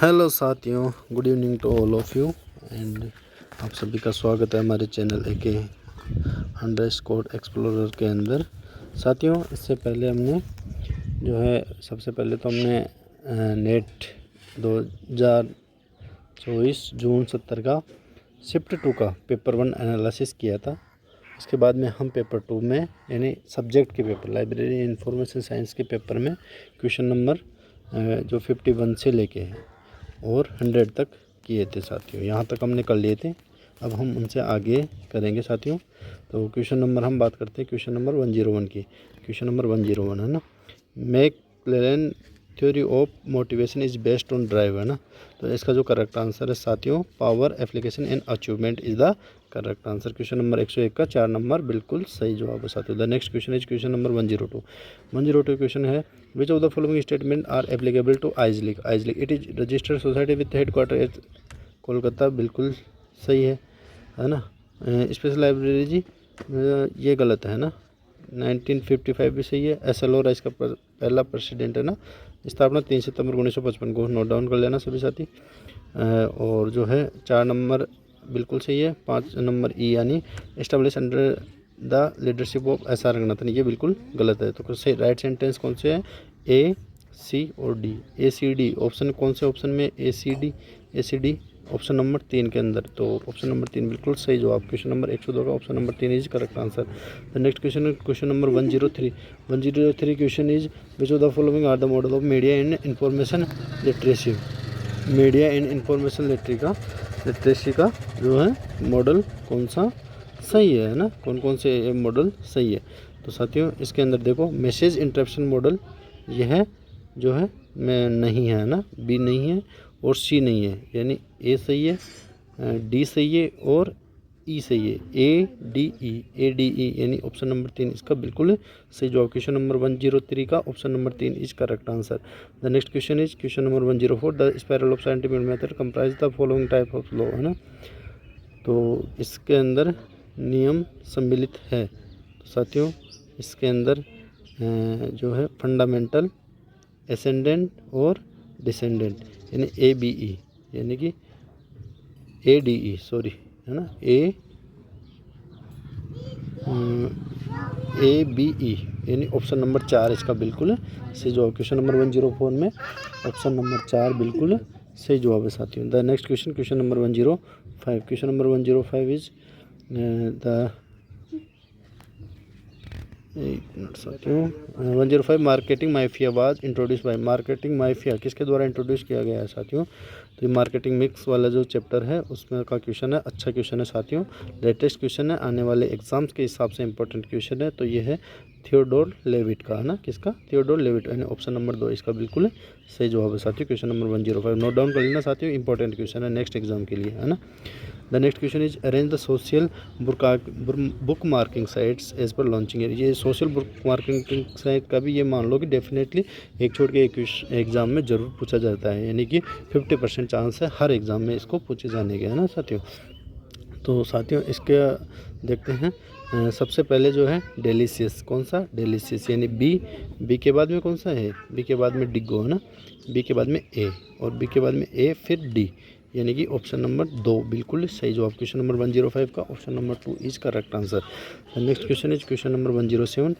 Hello साथियों, good evening to all of you and आप सभी का स्वागत है हमारे चैनल AK अंडरस्कोर एक्सप्लोरर के अंदर। साथियों, इससे पहले हमने जो है सबसे पहले तो हमने नेट 2024 जून 70 का शिफ्ट 2 का पेपर 1 एनालिसिस किया था। इसके बाद में हम पेपर 2 में यानी सब्जेक्ट के पेपर लाइब्रेरी इंफॉर्मेशन साइंस के पेपर में क्वेश्चन नंबर जो 51 से लेके हैं और 100 तक किए थे साथियों। यहाँ तक हमने कर लिए थे, अब हम उनसे आगे करेंगे साथियों। तो क्वेश्चन नंबर हम बात करते हैं क्वेश्चन नंबर 101 की। क्वेश्चन नंबर 101 है ना, McClelland theory of motivation is based on drive, है ना। तो इसका जो करेक्ट आंसर है साथियों, power application and achievement is the correct answer. Question number 101 का 4 नंबर बिल्कुल सही जवाब है साथियों। The next question is question number 102 question है, which of the following statement are applicable to IASLIC. It is registered society with headquarters at Kolkata, बिल्कुल सही है ना। स्पेशल लाइब्रेरी जी, ये गलत है ना। 1955 भी सही है। SLO इसका पहला प्रेसिडेंट है ना, स्थापना 3 सितंबर 1955 को, नोट डाउन कर लेना सभी साथी। और जो है 4 नंबर बिल्कुल सही है। 5 नंबर ई यानी establish under the leadership of SR Ranganathan, ये बिल्कुल गलत है। तो सही राइट सेंटेंस कौन से हैं, A, C और D। ACD ऑप्शन कौन से ऑप्शन में, ACD ऑप्शन नंबर 3 के अंदर। तो ऑप्शन नंबर 3 बिल्कुल सही जवाब। क्वेश्चन नंबर 102 का option number 3 is correct answer. The next question question number 103 question is, which of the following are the model of media and information literacy. Media and information literacy का जो है model कौन सा सही है ना, कौन कौन से मॉडल सही है। तो साथियों इसके अंदर देखो, मैसेज इंटरप्शन मॉडल यह जो है मैं नहीं है ना, B नहीं है और C नहीं है, यानी A सही है, D सही है और E सही है। ADE यानी ऑप्शन नंबर 3 इसका बिल्कुल सही जवाब। क्वेश्चन नंबर 103 का option number 3 is correct answer. The next question is question number 104, the spiral of scientific method comprise the following type of law, है ना। तो इसके अंदर नियम सम्मिलित है। तो साथियों इसके अंदर जो है फंडामेंटल, एसेंडेंट और डिसेंडेंट, यानी ABE यानी कि ADE सॉरी, है ना, ABE यानी ऑप्शन नंबर 4 इसका बिल्कुल सही जवाब। क्वेश्चन नंबर 104 में ऑप्शन नंबर 4 बिल्कुल सही जवाब है साथियों। The next question question number 105 question number 105 is the साथियों 105 marketing mafia was introduce by. Marketing mafia किसके द्वारा इंट्रोड्यूस किया गया है साथियों। तो ये मार्केटिंग मिक्स वाला जो चैप्टर है उसमें का क्वेश्चन है। अच्छा क्वेश्चन है साथियों, लेटेस्ट क्वेश्चन है, आने वाले एग्जाम्स के हिसाब से इंपॉर्टेंट क्वेश्चन है। तो ये है थियोडोर लेविट का, है ना, किसका, थियोडोर लेविट, यानी ऑप्शन नंबर 2 इसका बिल्कुल सही जवाब है साथियों। क्वेश्चन नंबर 105 नोट डाउन कर लेना साथियों, इंपॉर्टेंट क्वेश्चन है नेक्स्ट एग्जाम के लिए, है ना। The next question is arrange the social book marking sites as per launching. ये सोशल बुक मार्किंग साइट का भी ये मान लो कि डेफिनेटली एक छोड़ के एक एग्ज़ाम में ज़रूर पूछा जाता है, यानी कि 50% चांस है हर एग्ज़ाम में इसको पूछे जाने के, है ना साथियों। तो साथियों इसके देखते हैं, सबसे पहले जो है डेलीशियस, कौन सा, डेलीशियस यानी बी के बाद में कौन सा है, बी के बाद में डिगो, है ना, बी के बाद में ए और बी के बाद में ए फिर डी, यानी कि ऑप्शन नंबर 2 बिल्कुल सही जवाब। क्वेश्चन नंबर 105 का option number 2 is correct answer. Next question is question number 107,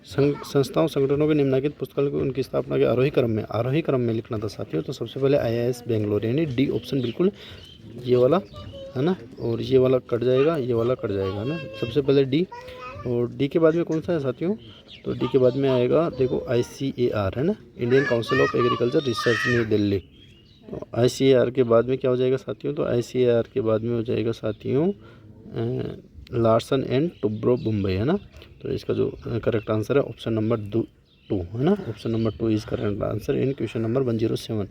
संस्थाओं संगठनों के निम्नलिखित पुस्तकालय को उनकी स्थापना के आरोही क्रम में लिखना था साथियों। तो सबसे पहले IIS बेंगलोर, यानी डी ऑप्शन बिल्कुल ये वाला, है ना, और ये वाला कट जाएगा, ये वाला कट जाएगा ना। सबसे पहले डी, और डी के बाद में कौन सा है साथियों, तो डी के बाद में आएगा देखो ICAR, है ना, Indian council of agriculture research new Delhi. ICAR के बाद में क्या हो जाएगा साथियों, तो ICAR के बाद में हो जाएगा साथियों लार्सन एंड टुब्रो मुंबई, है ना। तो इसका जो करेक्ट आंसर है ऑप्शन नंबर 2, है ना, option number 2 is correct answer in question number 107।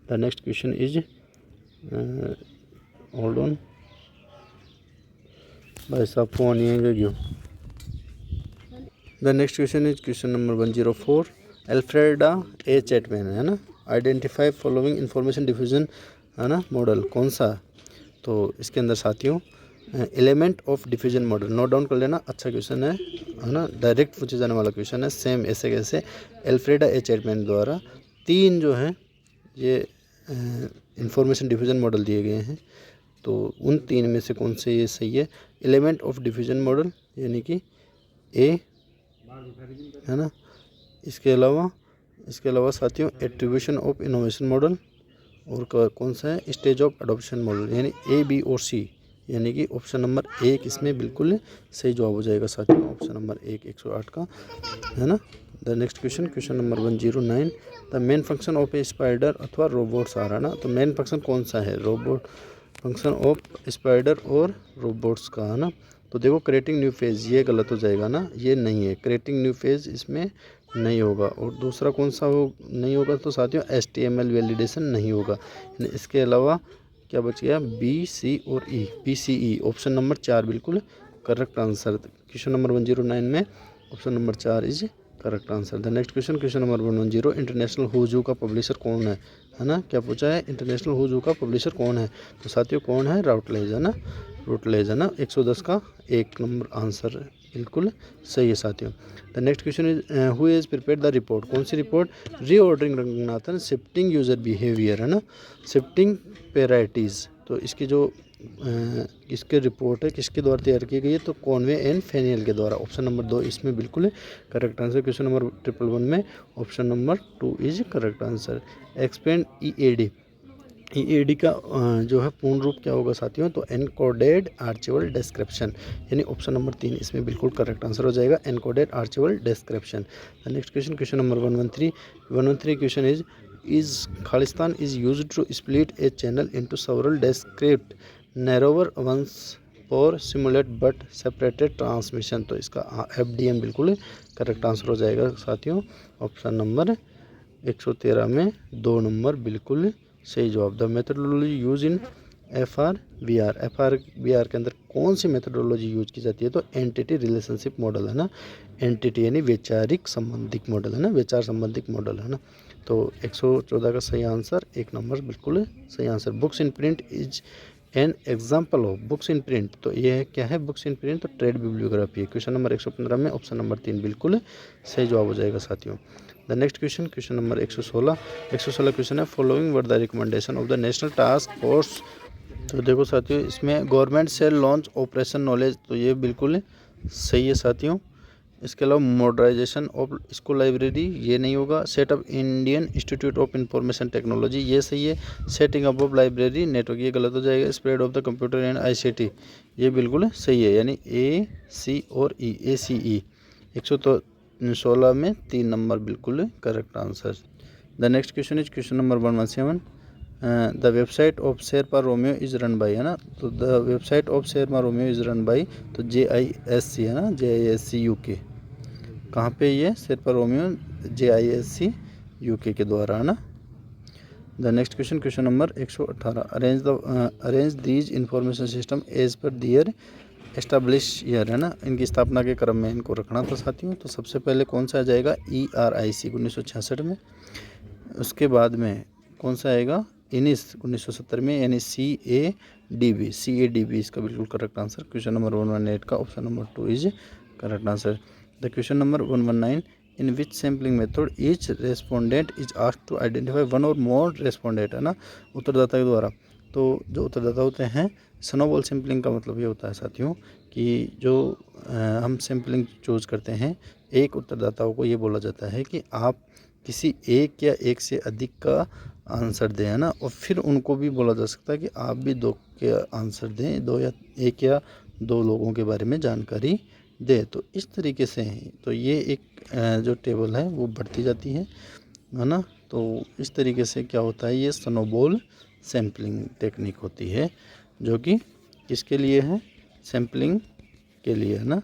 The next question is hold on भाई साहब, फोन ये क्यों। The next question is question number 104, एल्फ्रेडा ए चैटमैन, है ना, आइडेंटिफाई फॉलोइंग इंफॉर्मेशन डिफ्यूजन, है ना, मॉडल कौन सा। तो इसके अंदर साथियों element of diffusion model, note down कर लेना, अच्छा क्वेश्चन है ना, डायरेक्ट पूछे जाने वाला क्वेश्चन है। सेम ऐसे कैसे एल्फ्रेडा ए चैटमैन द्वारा 3 जो है ये इंफॉर्मेशन डिफिजन मॉडल दिए गए हैं, तो उन 3 में से कौन से ये सही है। एलिमेंट ऑफ डिफिजन मॉडल यानी कि ए, है ना। इसके अलावा साथियों एट्रीब्यूशन ऑफ इनोवेशन मॉडल, और कौन सा है स्टेज ऑफ अडॉप्शन मॉडल, यानी ए, बी और सी, यानी कि ऑप्शन नंबर 1 इसमें बिल्कुल सही जवाब हो जाएगा साथियों, ऑप्शन नंबर 1 108 का, है ना। The next question number 109, the main function of A spider अथवा रोबोट्स आ रहा है ना। तो मेन फंक्शन कौन सा है, रोबोट फंक्शन ऑफ स्पाइडर और रोबोट्स का, है ना। तो देखो क्रिएटिंग न्यू फेज, ये गलत हो जाएगा ना, ये नहीं है, क्रिएटिंग न्यू फेज इसमें नहीं होगा। और दूसरा कौन सा हो नहीं होगा, तो साथियों HTML वैलिडेशन नहीं होगा। इसके अलावा क्या बच गया, बी, सी और ई, PCE, ऑप्शन नंबर 4 बिल्कुल करेक्ट आंसर। क्वेश्चन नंबर 109 में option number 4 is correct answer. The next question number 110, international हुजू का पब्लिशर कौन है ना। क्या पूछा है, इंटरनेशनल हुजू का पब्लिशर कौन है, तो साथियों कौन है, राउटलेज, है ना, राउटलेज, है ना। 110 का 1 नंबर आंसर बिल्कुल सही है साथियों। The next question is who is prepare the report, कौन सी report, reordering Ranganathan, shifting user behaviour, है ना, शिफ्टिंग पेराइटीज़। तो इसकी जो किसके रिपोर्ट है, किसके द्वारा तैयार की गई है, तो कॉनवे एंड फेनियल के द्वारा, ऑप्शन नंबर 2 इसमें बिल्कुल करेक्ट आंसर। क्वेश्चन नंबर 111 में option number 2 is correct answer. Expand EAD का जो है पूर्ण रूप क्या होगा साथियों, तो एनकोडेड आर्चिवल डिस्क्रिप्शन, यानी ऑप्शन नंबर 3 इसमें बिल्कुल करेक्ट आंसर हो जाएगा, encoded archival description. Next question number 113 question is खालिस्तान is used to split a channel into several discrete narrower ones for simulate but separated transmission. तो इसका FDM बिल्कुल correct answer हो जाएगा साथियों, ऑप्शन नंबर 113 में 2 नंबर बिल्कुल सही जवाब। The methodology use in FRBR के अंदर कौन सी मेथडोलॉजी यूज की जाती है, तो एंटिटी रिलेशनशिप मॉडल, है ना, एंटिटी यानी वैचारिक संबंधिक मॉडल, है ना, विचार संबंधिक मॉडल, है ना। तो 114 का सही आंसर 1 नंबर बिल्कुल सही answer. Books in print is an example of books in print, तो ये है क्या है बुक्स इन प्रिंट, तो ट्रेड बिब्लियोग्राफी है। क्वेश्चन नंबर 115 में ऑप्शन नंबर 3 बिल्कुल सही जवाब हो जाएगा साथियों। The next question number 116 question है, following were the recommendation of the national task force. तो देखो साथियों इसमें गवर्नमेंट से लॉन्च ऑपरेशन नॉलेज, तो ये बिल्कुल सही है साथियों। इसके अलावा मॉडर्नाइजेशन ऑफ स्कूल लाइब्रेरी, ये नहीं होगा। Setup Indian institute of information technology, ये सही है। Setting up of library network, ये गलत हो जाएगा। Spread of the computer and ICT, ये बिल्कुल सही है, यानी A, C और E, ACE। 116 में 3 नंबर बिल्कुल correct answer. The next question is question number 117, the website of Sherpa Romeo is run by, है ना। तो the website of Sherpa Romeo is run by, तो JISC, है ना, JISC UK। कहाँ पे ये शेरपा रोमियो, JISC UK के द्वारा, है ना। The next question number 118, arrange these information system as per their establish year, है ना, इनकी स्थापना के क्रम में इनको रखना था साथियों। तो सबसे पहले कौन सा आ जाएगा, ERIC 1966 में। उसके बाद में कौन सा आएगा, इनिस 1970 में, यानी CADB इसका बिल्कुल करेक्ट आंसर। क्वेश्चन नंबर 118 का option number 2 is correct answer. The question number 119, in which sampling method each respondent is asked to identify one or more respondent, है ना, उत्तरदाता के द्वारा। तो जो उत्तरदाता होते हैं, स्नोबॉल सैम्पलिंग का मतलब ये होता है साथियों कि जो हम सैम्पलिंग चूज करते हैं, एक उत्तरदाताओं को ये बोला जाता है कि आप किसी एक या एक से अधिक का आंसर दें, है ना, और फिर उनको भी बोला जा सकता है कि आप भी 2 के आंसर दें, 2 या 1 या 2 लोगों के बारे में जानकारी दें। तो इस तरीके से तो ये एक जो टेबल है वो बढ़ती जाती है ना। तो इस तरीके से क्या होता है, ये स्नोबॉल सैम्पलिंग टेक्निक होती है, जो कि किसके लिए है, सैम्पलिंग के लिए, है ना।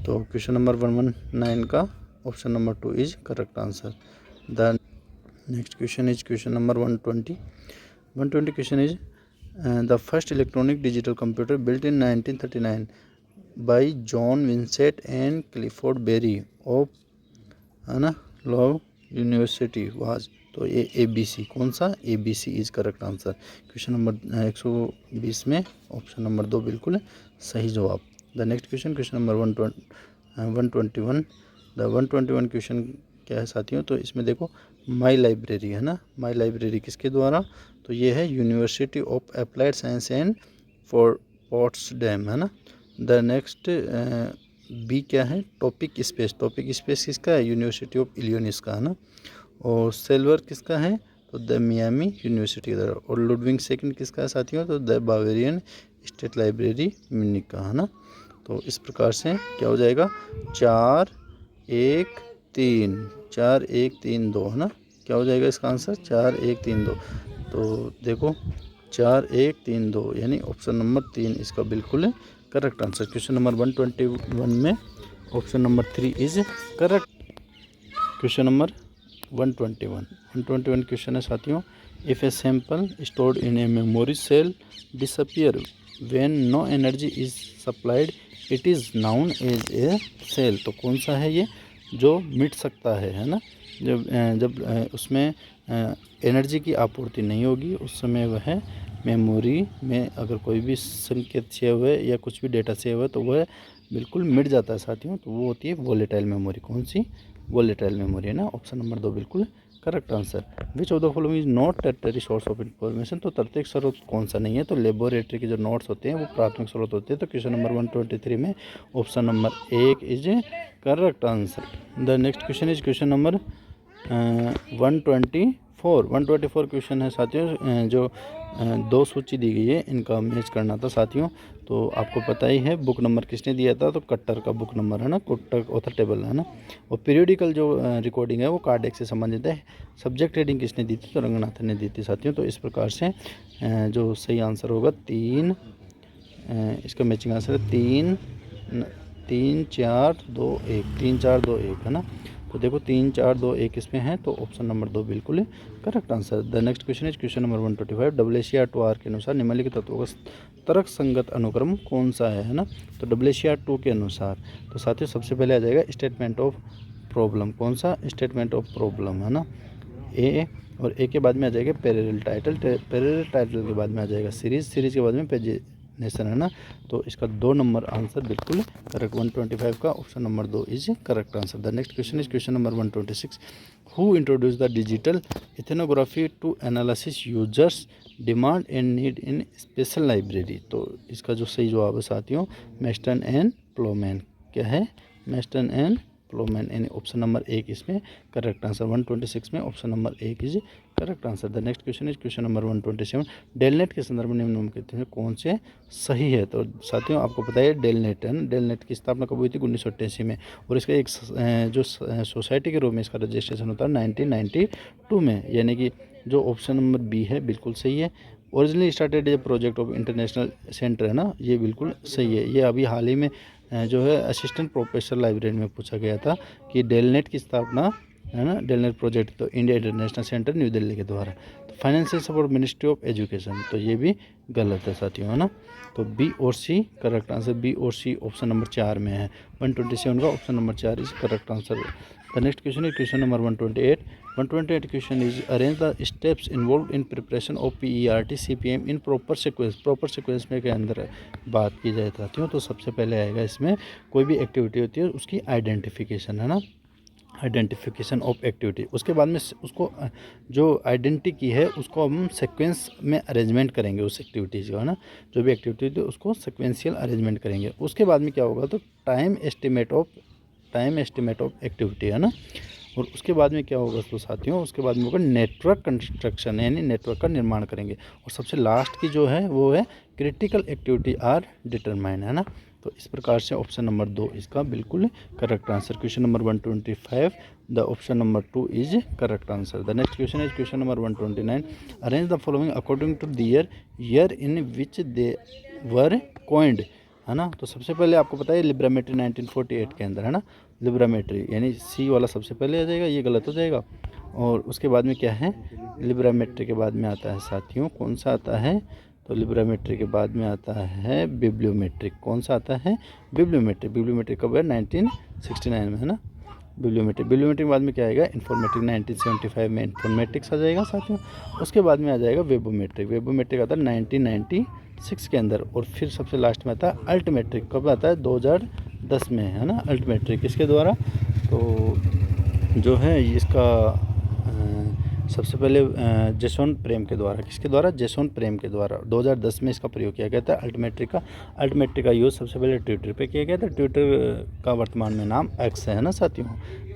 तो क्वेश्चन नंबर 119 का option number 2 is correct answer. The next question is question number 120 question is the first electronic digital computer built in 1939 by John Vincent and Clifford Berry of, है ना, लॉ यूनिवर्सिटी वाज। तो ये ABC, कौन सा, ABC is correct answer. Question number 120 में option number 2 बिल्कुल सही जवाब। The next question number 121, the 121 question क्या है साथियों, तो इसमें देखो माई लाइब्रेरी है ना, माई लाइब्रेरी किसके द्वारा, तो ये है university of applied science and Potsdam है ना। द नेक्स्ट बी क्या है, टॉपिक स्पेस, टॉपिक स्पेस किसका है, यूनिवर्सिटी ऑफ इलिनॉइस का है ना। और सिल्वर किसका है, तो द मियामी यूनिवर्सिटी का। और लुडविग सेकंड किसका है साथियों, तो the Bavarian state library Munich का है ना। तो इस प्रकार से क्या हो जाएगा, 4 1 3, 4 1 3 2 है ना। क्या हो जाएगा इसका आंसर, 4 1 3 2। तो देखो 4 1 3 2 यानी ऑप्शन नंबर 3 इसका बिल्कुल करेक्ट आंसर। क्वेश्चन नंबर 121 में option number 3 is correct. Question number 121 question है साथियों, if a sample stored in a memory cell disappear when no energy is supplied it is known as a cell. तो कौन सा है ये जो मिट सकता है ना, जब उसमें एनर्जी की आपूर्ति नहीं होगी उस समय वह मेमोरी में अगर कोई भी संकेत सेव हुए या कुछ भी डेटा सेव है तो वह बिल्कुल मिट जाता है साथियों। तो वो होती है वोलेटाइल मेमोरी। कौन सी, वोलेटाइल मेमोरी है ना। ऑप्शन नंबर 2 बिल्कुल correct answer. Which of the following is not tertiary source of information. तो तर्तीयक स्रोत कौन सा नहीं है, तो लेबोरेटरी के जो नोट्स होते हैं वो प्राथमिक स्रोत होते हैं। तो क्वेश्चन नंबर 123 में option number 1 is correct answer. The next question is question number 124 question है साथियों, जो 2 सूची दी गई है इनका मैच करना था साथियों। तो आपको पता ही है बुक नंबर किसने दिया था, तो कट्टर का बुक नंबर है ना, कट्टर ऑथर टेबल है ना। और पीरियोडिकल जो रिकॉर्डिंग है वो कार्डियक से संबंधित है। सब्जेक्ट हेडिंग किसने दी थी, तो रंगनाथन ने दी थी साथियों। तो इस प्रकार से जो सही आंसर होगा 3, इसका मैचिंग आंसर है 3 4 2 1, 3 4 2 1 है ना। तो देखो 3 4 2 1 इसमें है, तो ऑप्शन नंबर 2 बिल्कुल correct answer. The next question is question number 125। WCR2R के अनुसार निम्नलिखित तत्वों का तर्क संगत अनुक्रम कौन सा है ना। तो WCR2 के अनुसार तो साथियों सबसे पहले आ जाएगा स्टेटमेंट ऑफ प्रॉब्लम। कौन सा, स्टेटमेंट ऑफ प्रॉब्लम है ना, ए। और ए के बाद में आ जाएगा पैरेलल टाइटल, पैरेलल टाइटल के बाद में आ जाएगा सीरीज, सीरीज के बाद में पेजिनेशन है ना। तो इसका 2 नंबर आंसर बिल्कुल करेक्ट। 125 का option number 2 is correct answer. The next question is question number 126। Who introduce the digital ethnography to analysis users demand and need in special library. तो इसका जो सही जवाब है साथियों मेस्टन एंड प्लोमैन। क्या है, मेस्टन एंड प्लोमैन, यानी ऑप्शन नंबर 1 इसमें करेक्ट आंसर। 126 में option number 1 is correct answer. The next question is question number 127। DELNET के संदर्भ में निम्नलिखित में कौन से सही है। तो साथियों आपको पता है डेलनेट है ना, डेलनेट की स्थापना कब हुई थी, 1988 में। और इसका एक जो सोसाइटी के रूप में इसका रजिस्ट्रेशन होता है 1992 में, यानी कि जो ऑप्शन नंबर बी है बिल्कुल सही है। Originally started A project of international centre है ना, ये बिल्कुल सही है। ये अभी हाल ही में जो है असिस्टेंट प्रोफेसर लाइब्रेरी में पूछा गया था कि डेलनेट की स्थापना है ना, डेलनेट प्रोजेक्ट तो India international centre new Delhi के द्वारा। तो financial support ministry of education, तो ये भी गलत है साथियों है ना। तो बी और सी करेक्ट आंसर, बी और सी ऑप्शन नंबर 4 में है। 127 का option number 4 is correct answer. The next question is question number 128 question is arrange the steps involve in preparation of PERT CPM in proper sequence. Proper sequence में के अंदर बात की जाए साथियों, तो सबसे पहले आएगा इसमें कोई भी एक्टिविटी होती है उसकी आइडेंटिफिकेशन है ना, आइडेंटिफिकेशन ऑफ एक्टिविटी। उसके बाद में उसको जो आइडेंटिटी की है उसको हम सीक्वेंस में अरेंजमेंट करेंगे उस एक्टिविटीज़ को है ना, जो भी एक्टिविटी होती है उसको सीक्वेंशियल अरेंजमेंट करेंगे। उसके बाद में क्या होगा, तो टाइम एस्टिमेट ऑफ एक्टिविटी है ना। और उसके बाद में क्या होगा तो साथियों, उसके बाद में होगा नेटवर्क कंस्ट्रक्शन, यानी नेटवर्क का निर्माण करेंगे। और सबसे लास्ट की जो है वो है क्रिटिकल एक्टिविटी आर डिटरमाइन है ना। तो इस प्रकार से ऑप्शन नंबर 2 इसका बिल्कुल correct answer. Question number 125 the option number 2 is correct answer. The next question is question number 129। Arrange the following according to the year in which they were coined है ना। तो सबसे पहले आपको पता है लिब्रामेट्री 1948 के अंदर है ना, लिब्रामेट्री यानी सी वाला सबसे पहले आ जाएगा, ये गलत हो जाएगा। और उसके बाद में क्या है, लिब्रामेट्री के बाद में आता है साथियों कौन सा आता है, तो लिब्रामेट्री के बाद में आता है बिब्लियोमेट्रिक। कौन सा आता है, बिब्लियोमेट्रिक। बिब्लियोमेट्रिक कब है, 1969 में है ना, बिब्लियोमेट्रिक। बिब्लियोमेट्रिक के बाद में क्या आएगा, इन्फॉर्मेटिक 1975 में इन्फॉर्मेटिक्स आ जाएगा साथियों। उसके बाद में आ जाएगा वेबोमेट्रिक। वेबोमेट्रिक आता है 1996 के अंदर। और फिर सबसे लास्ट में आता है अल्टमेट्रिक, कब आता है, 2010 में है ना, अल्टमेट्रिक। इसके द्वारा तो जो है इसका सबसे पहले जसवंत प्रेम के द्वारा, किसके द्वारा? जसवंत प्रेम के द्वारा 2010 में इसका प्रयोग किया गया था अल्टीमेट्री का। अल्टीमेट्री का यूज़ सबसे पहले ट्विटर पे किया गया था। ट्विटर का वर्तमान में नाम एक्स है ना साथियों।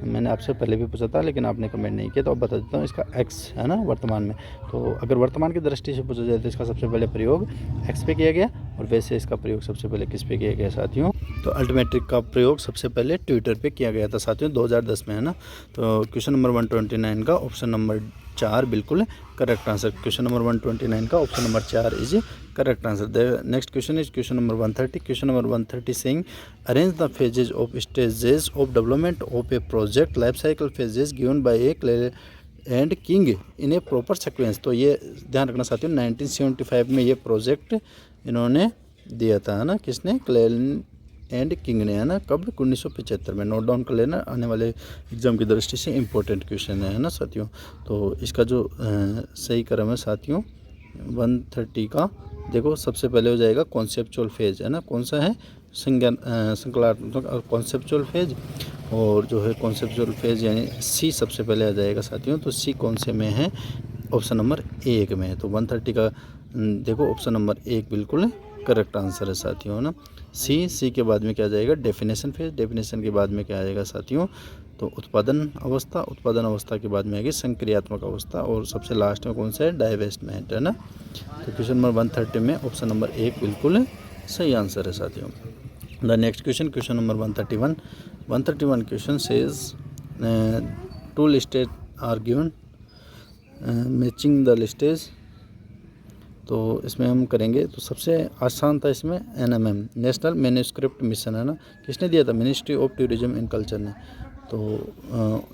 मैंने आपसे पहले भी पूछा था लेकिन आपने कमेंट नहीं किया, तो अब बता देता हूँ, इसका एक्स है ना वर्तमान में। तो अगर वर्तमान की दृष्टि से पूछा जाए तो इसका सबसे पहले प्रयोग एक्स पे किया गया, और वैसे इसका प्रयोग सबसे पहले किस पे किया गया साथियों? तो अल्टीमेट्रिक का प्रयोग सबसे पहले ट्विटर पे किया गया था साथियों 2010 में, है ना। तो क्वेश्चन नंबर 129 का ऑप्शन नंबर 4 बिल्कुल करेक्ट आंसर। क्वेश्चन नंबर 129 का option number 4 is correct answer. The next question is question number 130। Question number 130 saying arrange the phases of stages of development of A project life cycle phases given by A clay and king in A proper sequence. तो ये ध्यान रखना साथियों, 1975 में ये project इन्होंने दिया था, है ना। किसने? क्लेन एंड किंग ने, है ना। कब? 1975 में। नोट डाउन कर लेना, आने वाले एग्जाम की दृष्टि से इंपॉर्टेंट क्वेश्चन है ना साथियों। तो इसका जो सही क्रम है साथियों 130 का, देखो सबसे पहले हो जाएगा कॉन्सेप्चुअल फेज, है ना। कौन सा है? संकल्पात्मक और कॉन्सेप्चुअल फेज। और जो है कॉन्सेप्चुअल फेज यानी सी सबसे पहले आ जाएगा साथियों। तो सी कौन से में है? ऑप्शन नंबर 1 में है। तो 130 का देखो ऑप्शन नंबर 1 बिल्कुल करेक्ट आंसर है साथियों, है ना। सी के बाद में क्या आ जाएगा? Definition phase. डेफिनेशन के बाद में क्या आ जाएगा साथियों? तो उत्पादन अवस्था। उत्पादन अवस्था के बाद में आएगी संक्रियात्मक अवस्था, और सबसे लास्ट में कौन सा है? डाइवेस्टमेंट, है ना। तो क्वेश्चन नंबर 130 में ऑप्शन नंबर 1 बिल्कुल सही आंसर है साथियों। The next question, question number 131। 131 question says 2 lists are given matching the lists. तो इसमें हम करेंगे, तो सबसे आसान था इसमें NMM नेशनल मैन्युस्क्रिप्ट मिशन, है ना। किसने दिया था? Ministry of tourism and culture ने। तो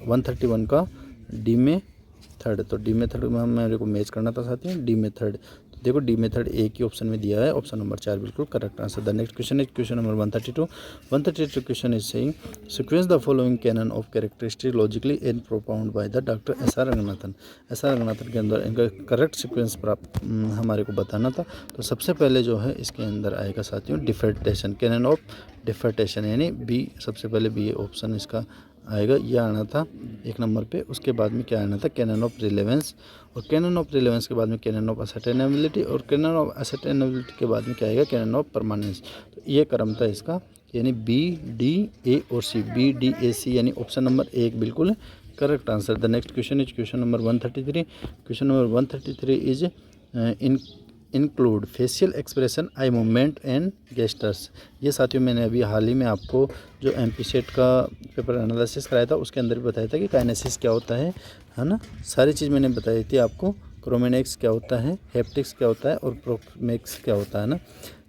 131 का डी में थर्ड। तो डी में थर्ड में मेरे को मैच करना था साथियों, डी में थर्ड। तो देखो डी में थर्ड एक ही ऑप्शन में दिया है, ऑप्शन नंबर 4 बिल्कुल correct answer. The next question is question number 132। 132 question is saying sequence the following canon of characteristic logically and प्रोपाउंड by the doctor SR Ranganathan. SR Ranganathan के अंदर इनका करेक्ट सीक्वेंस प्राप्त हमारे को बताना था। तो सबसे पहले जो है इसके अंदर आएगा साथियों डिफर्टेशन, कैनन ऑफ डिफर्टेशन, यानी बी सबसे पहले बी ऑप्शन इसका आएगा, यह आना था 1 नंबर पे। उसके बाद में क्या आना था? कैनन ऑफ रिलेवेंस, और कैनन ऑफ रिलेवेंस के बाद में कैनन ऑफ असर्टेनेबिलिटी, और कैनन ऑफ असर्टेनेबिलिटी के बाद में क्या आएगा? Canon of permanence. तो ये क्रम था इसका, यानी B, D, A और C। B, D, A, C यानी ऑप्शन नंबर 1 बिल्कुल correct answer. The next question is question number 133। Question number 133 is include facial expression, eye movement and gestures. ये साथियों मैंने अभी हाल ही में आपको जो MPSET का पेपर एनालिसिस कराया था उसके अंदर भी बताया था कि काइनेसिस क्या होता है ना। सारी चीज़ मैंने बताई थी आपको। क्रोमेनिक्स क्या होता है, हैप्टिक्स क्या होता है, और प्रोक्सेमिक्स क्या होता है ना।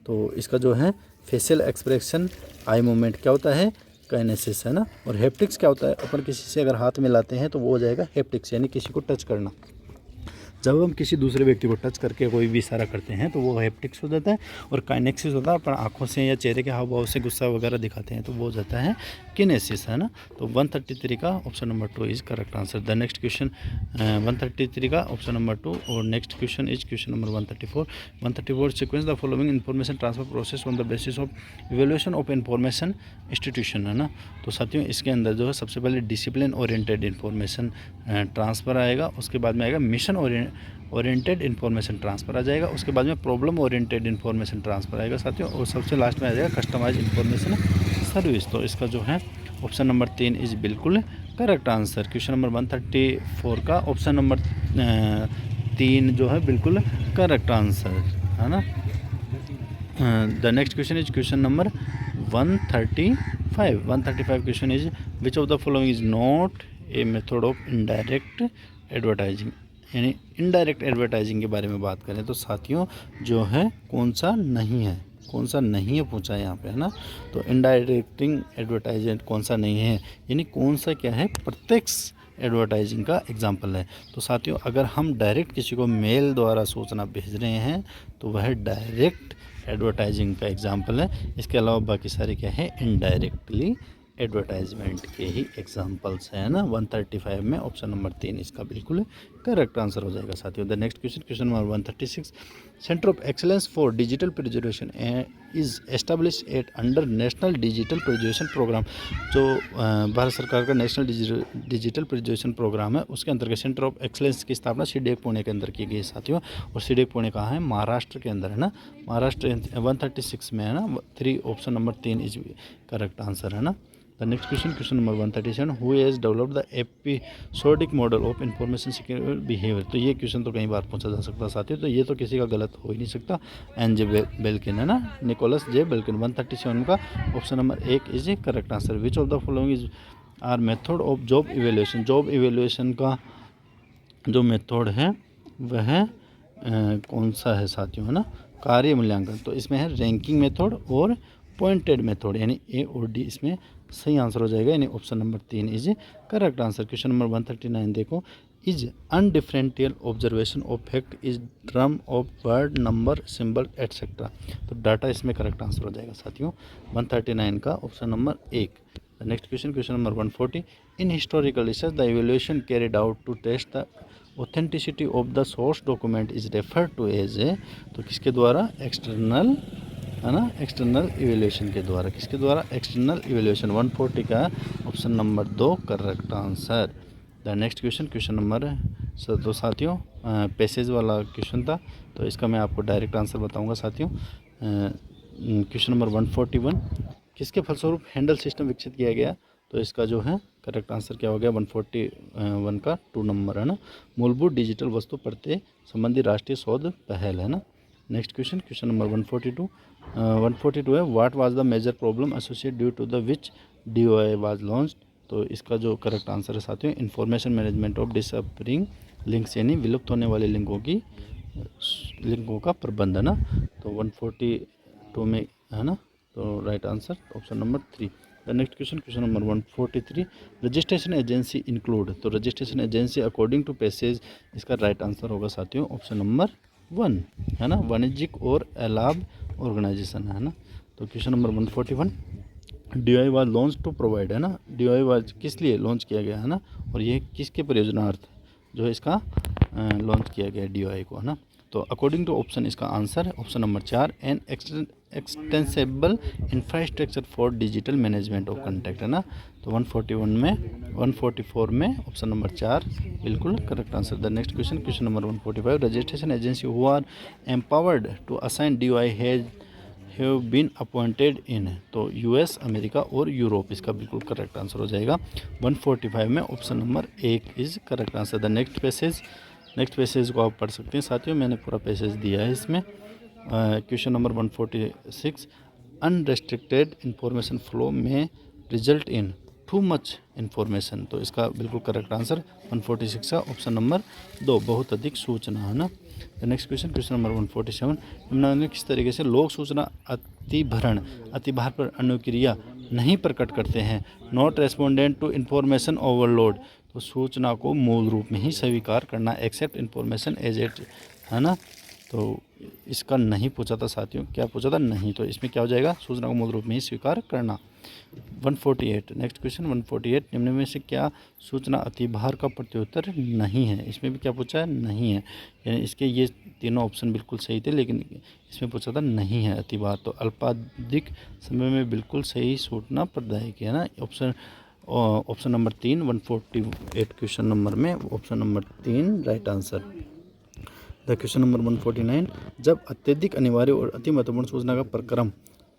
तो इसका जो है फेशियल एक्सप्रेशन, आई मूवमेंट क्या होता है? काइनेसिस, है ना। और हैप्टिक्स क्या होता है? अपन किसी से अगर हाथ मिलाते हैं तो वो हो जाएगा हैप्टिक्स, यानी किसी को टच करना। जब हम किसी दूसरे व्यक्ति को टच करके कोई भी इशारा करते हैं तो वो हैप्टिक्स हो जाता है। और काइनेसिस होता है अपन आंखों से या चेहरे के हाव भाव से गुस्सा वगैरह दिखाते हैं तो वो हो जाता है किनेसिस, है ना। तो 133 का option number 2 is correct answer. The next question 133 का ऑप्शन नंबर 2। और next question is question number 134। 134 sequence the following information transfer process on the basis of evaluation of information institution, है ना। तो साथियों इसके अंदर जो है सबसे पहले डिसिप्लिन ओरिएंटेड इन्फॉर्मेशन ट्रांसफ़र आएगा, उसके बाद में आएगा मिशन ओरिएंटेड इन्फॉर्मेशन ट्रांसफ़र आ जाएगा, उसके बाद में प्रॉब्लम ओरिएंटेड इन्फॉर्मेशन ट्रांसफ़र आएगा साथियों, और सबसे लास्ट में आ जाएगा कस्टमाइज इन्फॉर्मेशन सर्विस। तो इसका जो है ऑप्शन नंबर 3 इज बिल्कुल करेक्ट आंसर। क्वेश्चन नंबर 134 का ऑप्शन नंबर 3 जो है बिल्कुल करेक्ट आंसर, है ना। The next question is question number 135। 135 question is which of the following is not a method of indirect advertising, यानी इनडायरेक्ट एडवर्टाइजिंग के बारे में बात करें तो साथियों जो है कौन सा नहीं है, कौन सा नहीं है पूछा है यहाँ पे, है ना। तो इनडायरेक्टिंग एडवर्टाइजमेंट कौन सा नहीं है, यानी कौन सा क्या है? प्रत्यक्ष एडवर्टाइजिंग का एग्जाम्पल है। तो साथियों अगर हम डायरेक्ट किसी को मेल द्वारा सूचना भेज रहे हैं तो वह डायरेक्ट एडवर्टाइजिंग का एग्जाम्पल है। इसके अलावा बाकी सारे क्या है? इनडायरेक्टली एडवर्टाइजमेंट के ही एग्जांपल्स हैं ना। 135 में ऑप्शन नंबर 3 इसका बिल्कुल करेक्ट आंसर हो जाएगा साथियों। The next question, question number 136, centre of excellence for digital preservation is establish at under national digital preservation programme. जो भारत सरकार का नेशनल डिजिटल प्रिजर्वेशन प्रोग्राम है उसके अंतर्गत सेंटर ऑफ एक्सीलेंस की स्थापना सीडीएक पुणे के अंदर की गई साथियों। और सीडीएक पुणे कहाँ है? महाराष्ट्र के अंदर है ना। महाराष्ट्र 136 में है ना। 3 option number 3 is correct answer है ना। The next question, question number 137, who has developed the episodic model of information secure behaviour. तो ये क्वेश्चन तो कई बार पूछा जा सकता है साथियों, तो ये तो किसी का गलत हो ही नहीं सकता। एन जे बेल्किन है ना, निकोलस जे बेल्किन। 137 का option number 1 is a correct answer. Which of the following is are method of job evaluation. Job evaluation का जो मेथड है वह कौन सा है साथियों, है ना? कार्य मूल्यांकन। तो इसमें है रैंकिंग मेथड और पॉइंटेड मेथड, यानी ए और डी इसमें सही आंसर हो जाएगा, यानी option number 3 is correct answer. Question number 139 देखो, is undifferential observation of fact is term of word number symbol etcetera. तो डाटा इसमें करेक्ट आंसर हो जाएगा साथियों, 139 का option number 1। Next question, question number 140, in historical research the evaluation carried out to test the authenticity of the source document is referred to as a. तो किसके द्वारा? External, है ना, एक्सटर्नल इवेल्यूएशन के द्वारा। किसके द्वारा? External evaluation. 140 का option number 2 correct answer. The next question, question number तो साथियों पैसेज वाला क्वेश्चन था, तो इसका मैं आपको डायरेक्ट आंसर बताऊंगा साथियों। क्वेश्चन नंबर 141, किसके फलस्वरूप हैंडल सिस्टम विकसित किया गया? तो इसका जो है करेक्ट आंसर क्या हो गया? 141 का 2 नंबर है ना। मूलभूत डिजिटल वस्तु प्रत्यय संबंधी राष्ट्रीय शोध पहल है ना। नेक्स्ट क्वेश्चन, क्वेश्चन नंबर 142 है, what was the major problem associated due to the which DOI was launched. तो इसका जो करेक्ट आंसर है साथियों, information management of disappearing links, यानी विलुप्त होने वाले लिंकों का प्रबंध है ना। तो 142 में है ना, तो right answer option number 3। The next question, question number 143, registration agency include. तो registration agency according to passage, इसका राइट आंसर होगा साथियों ऑप्शन नंबर 1 है ना। वाणिज्यिक और अलाभ ऑर्गेनाइजेशन है ना। तो question number 141, DOI was launch to provide, है ना। DOI वाज किस लिए लॉन्च किया गया है ना, और ये किसके परियोजनार्थ जो है इसका लॉन्च किया गया DOI को, है ना। तो अकॉर्डिंग टू ऑप्शन इसका आंसर है option number 4, an extensible infrastructure for digital management of content, है ना। तो 144 में ऑप्शन नंबर 4 बिल्कुल correct answer. The next question, question number 145, registration agency who are empowered to assign DOI have been appointed in. तो US, America और Europe, इसका बिल्कुल correct answer हो जाएगा। 145 में option number 1 is correct answer. The next passage को आप पढ़ सकते हैं साथियों, मैंने पूरा पैसेज दिया है इसमें। Question number 146, unrestricted information flow में result in too much information. तो इसका बिल्कुल करेक्ट आंसर 146 का ऑप्शन नंबर 2, बहुत अधिक सूचना, है ना। The next question, question number 147, निम्नलिखित किस तरीके से लोग सूचना अतिभार पर अनुक्रिया नहीं प्रकट करते हैं? Not respondent to information overload. तो सूचना को मूल रूप में ही स्वीकार करना, एक्सेप्ट इन्फॉर्मेशन एज इट, है ना। तो इसका नहीं पूछा था साथियों, क्या पूछा था? नहीं। तो इसमें क्या हो जाएगा? सूचना को मूल रूप में ही स्वीकार करना। 148, नेक्स्ट क्वेश्चन 148, निम्न में से क्या सूचना अतिभार का प्रत्युत्तर नहीं है? इसमें भी क्या पूछा है? नहीं है, यानी इसके ये तीनों ऑप्शन बिल्कुल सही थे, लेकिन इसमें पूछा था नहीं है अतिभार। तो अल्पाधिक समय में बिल्कुल सही सूचना प्रदायकी, है ना। ऑप्शन नंबर 3, 148 क्वेश्चन नंबर में option number 3 right answer. The question number 149, जब अत्यधिक अनिवार्य और अति महत्वपूर्ण सूचना का प्रक्रम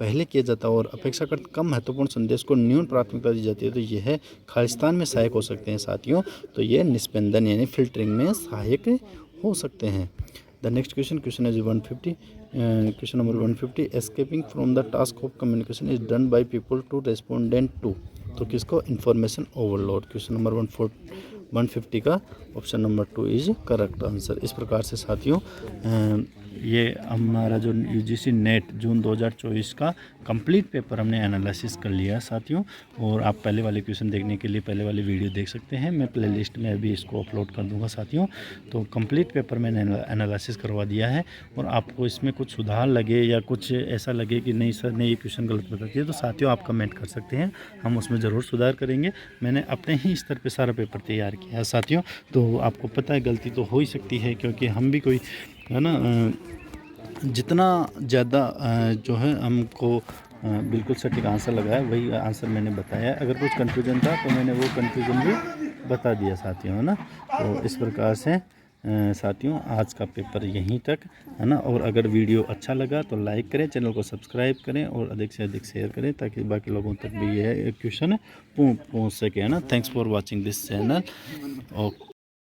पहले किया जाता है और अपेक्षाकृत कम महत्वपूर्ण संदेश को न्यून प्राथमिकता दी जाती है, तो यह खालिस्तान में सहायक हो सकते हैं साथियों। तो ये निस्पंदन यानी फिल्टरिंग में सहायक हो सकते हैं। The next question, question is 150, question number 150, escaping from the task of communication is done by people to respondent to. तो किसको? Information overload. क्वेश्चन नंबर 150 का option number 2 is correct answer. इस प्रकार से साथियों ये हमारा जो UGC नेट जून 2024 का कंप्लीट पेपर हमने एनालिसिस कर लिया साथियों। और आप पहले वाले क्वेश्चन देखने के लिए पहले वाली वीडियो देख सकते हैं, मैं प्लेलिस्ट में अभी इसको अपलोड कर दूंगा साथियों। तो कंप्लीट पेपर मैंने एनालिसिस करवा दिया है। और आपको इसमें कुछ सुधार लगे या कुछ ऐसा लगे कि नहीं सर ने ये क्वेश्चन गलत बता दिया, तो साथियों आप कमेंट कर सकते हैं, हम उसमें ज़रूर सुधार करेंगे। मैंने अपने ही स्तर पे सारा पेपर तैयार किया है साथियों। तो आपको पता है गलती तो हो ही सकती है, क्योंकि हम भी कोई है ना जितना ज़्यादा जो है हमको बिल्कुल सटीक आंसर लगाया वही आंसर मैंने बताया। अगर कुछ कन्फ्यूजन था तो मैंने वो कन्फ्यूजन भी बता दिया साथियों, है ना। तो इस प्रकार से साथियों आज का पेपर यहीं तक, है ना। और अगर वीडियो अच्छा लगा तो लाइक करें, चैनल को सब्सक्राइब करें और अधिक से अधिक शेयर करें, ताकि बाकी लोगों तक भी यह क्वेश्चन पहुँच सके, है ना। Thanks for watching this channel. Okay.